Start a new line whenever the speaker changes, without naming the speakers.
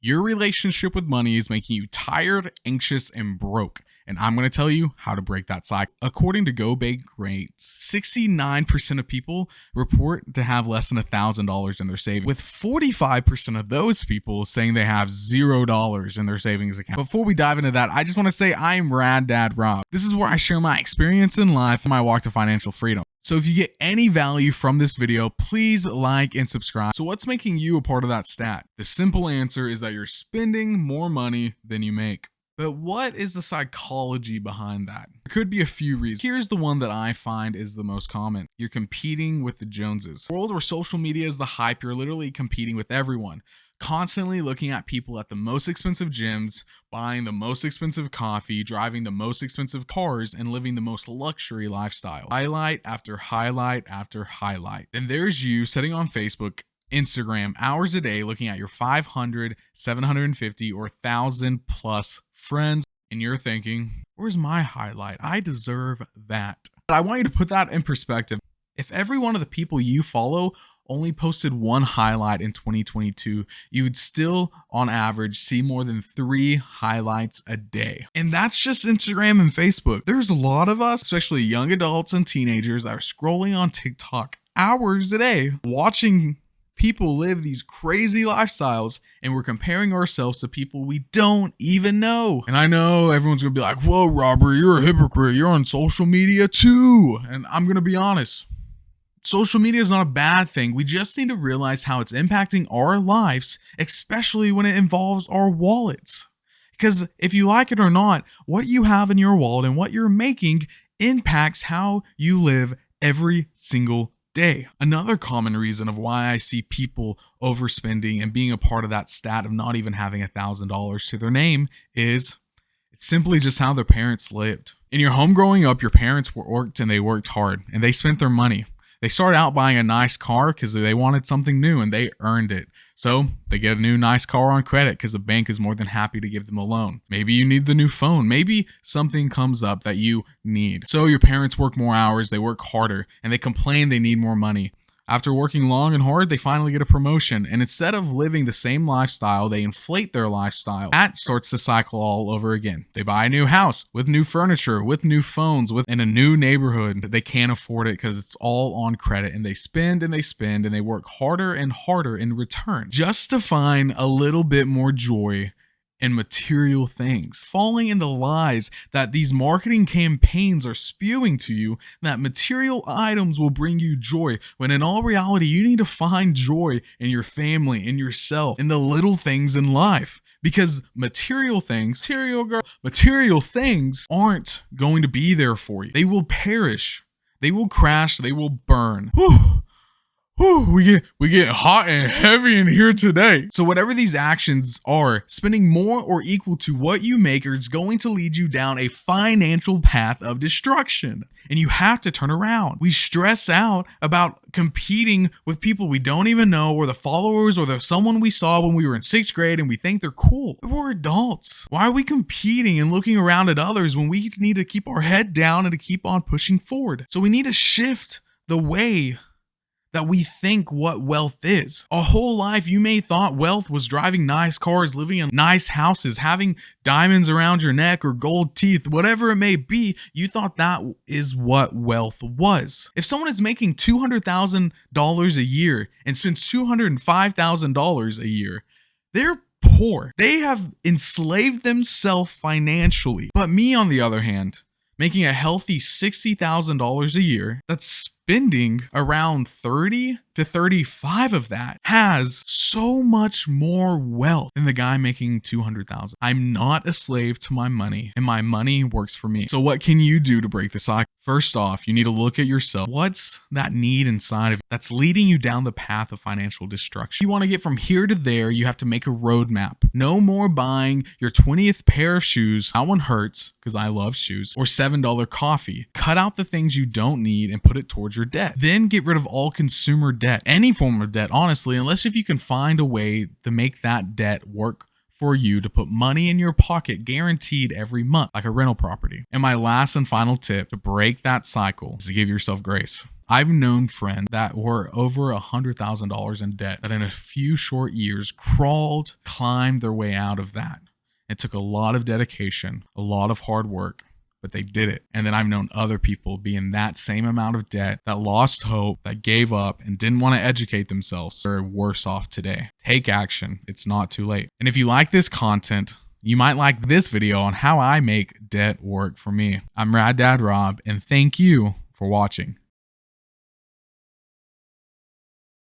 Your relationship with money is making you tired, anxious, and broke. And I'm going to tell you how to break that cycle. According to Go Big Rates, 69% of people report to have less than $1,000 in their savings, with 45% of those people saying they have $0 in their savings account. Before we dive into that, I just want to say I'm Rad Dad Rob. This is where I share my experience in life and my walk to financial freedom. So if you get any value from this video, please like and subscribe. So what's making you a part of that stat? The simple answer is that you're spending more money than you make. But what is the psychology behind that? There could be a few reasons. Here's the one that I find is the most common. You're competing with the Joneses. In a world where social media is the hype, you're literally competing with everyone. Constantly looking at people at the most expensive gyms, buying the most expensive coffee, driving the most expensive cars, and living the most luxury lifestyle. Highlight after highlight after highlight. Then there's you sitting on Facebook, Instagram, hours a day looking at your 500, 750, or 1,000 plus friends, and you're thinking, where's my highlight? I deserve that. But I want you to put that in perspective. If every one of the people you follow only posted one highlight in 2022, you would still, on average, see more than 3 highlights a day. And that's just Instagram and Facebook. There's a lot of us, especially young adults and teenagers, that are scrolling on TikTok hours a day, watching people live these crazy lifestyles, and we're comparing ourselves to people we don't even know. And I know everyone's gonna be like, whoa, Robert, you're a hypocrite. You're on social media too. And I'm gonna be honest. Social media is not a bad thing. We just need to realize how it's impacting our lives, especially when it involves our wallets. Because if you like it or not, what you have in your wallet and what you're making impacts how you live every single day. Another common reason of why I see people overspending and being a part of that stat of not even having $1,000 to their name is it's simply just how their parents lived. In your home growing up, your parents worked and they worked hard and they spent their money. They started out buying a nice car because they wanted something new and they earned it. So they get a new nice car on credit because the bank is more than happy to give them a loan. Maybe you need the new phone. Maybe something comes up that you need. So your parents work more hours, they work harder, and they complain they need more money. After working long and hard, they finally get a promotion. And instead of living the same lifestyle, they inflate their lifestyle. That starts the cycle all over again. They buy a new house with new furniture, with new phones, in a new neighborhood. They can't afford it because it's all on credit. And they spend and they spend and they work harder and harder in return just to find a little bit more joy and material things, falling into lies that these marketing campaigns are spewing to you, that material items will bring you joy, when in all reality, you need to find joy in your family, in yourself, in the little things in life. Because material things aren't going to be there for you. They will perish. They will crash. They will burn. Whew. We get hot and heavy in here today. So whatever these actions are, spending more or equal to what you make is going to lead you down a financial path of destruction. And you have to turn around. We stress out about competing with people we don't even know, or the followers, or someone we saw when we were in 6th grade and we think they're cool. We're adults. Why are we competing and looking around at others when we need to keep our head down and to keep on pushing forward? So we need to shift the way that we think what wealth is. A whole life you may thought wealth was driving nice cars, living in nice houses, having diamonds around your neck or gold teeth, whatever it may be. You thought that is what wealth was. If someone is making $200,000 a year and spends $205,000 a year, they're poor. They have enslaved themselves financially. But me, on the other hand, making a healthy $60,000 a year, that's spending around 30 to 35 of that, has so much more wealth than the guy making 200,000. I'm not a slave to my money, and my money works for me. So what can you do to break the cycle? First off, you need to look at yourself. What's that need inside of you that's leading you down the path of financial destruction? You want to get from here to there, you have to make a roadmap. No more buying your 20th pair of shoes. That one hurts because I love shoes. Or $7 coffee. Cut out the things you don't need and put it towards your debt. Then get rid of all consumer debt. Any form of debt, honestly, unless if you can find a way to make that debt work for you to put money in your pocket guaranteed every month, like a rental property. And my last and final tip to break that cycle is to give yourself grace. I've known friends that were over $100,000 in debt that in a few short years climbed their way out of that. It took a lot of dedication, a lot of hard work, but they did it. And then I've known other people be in that same amount of debt that lost hope, that gave up and didn't want to educate themselves. They're worse off today. Take action. It's not too late. And if you like this content, you might like this video on how I make debt work for me. I'm Rad Dad Rob, and thank you for watching.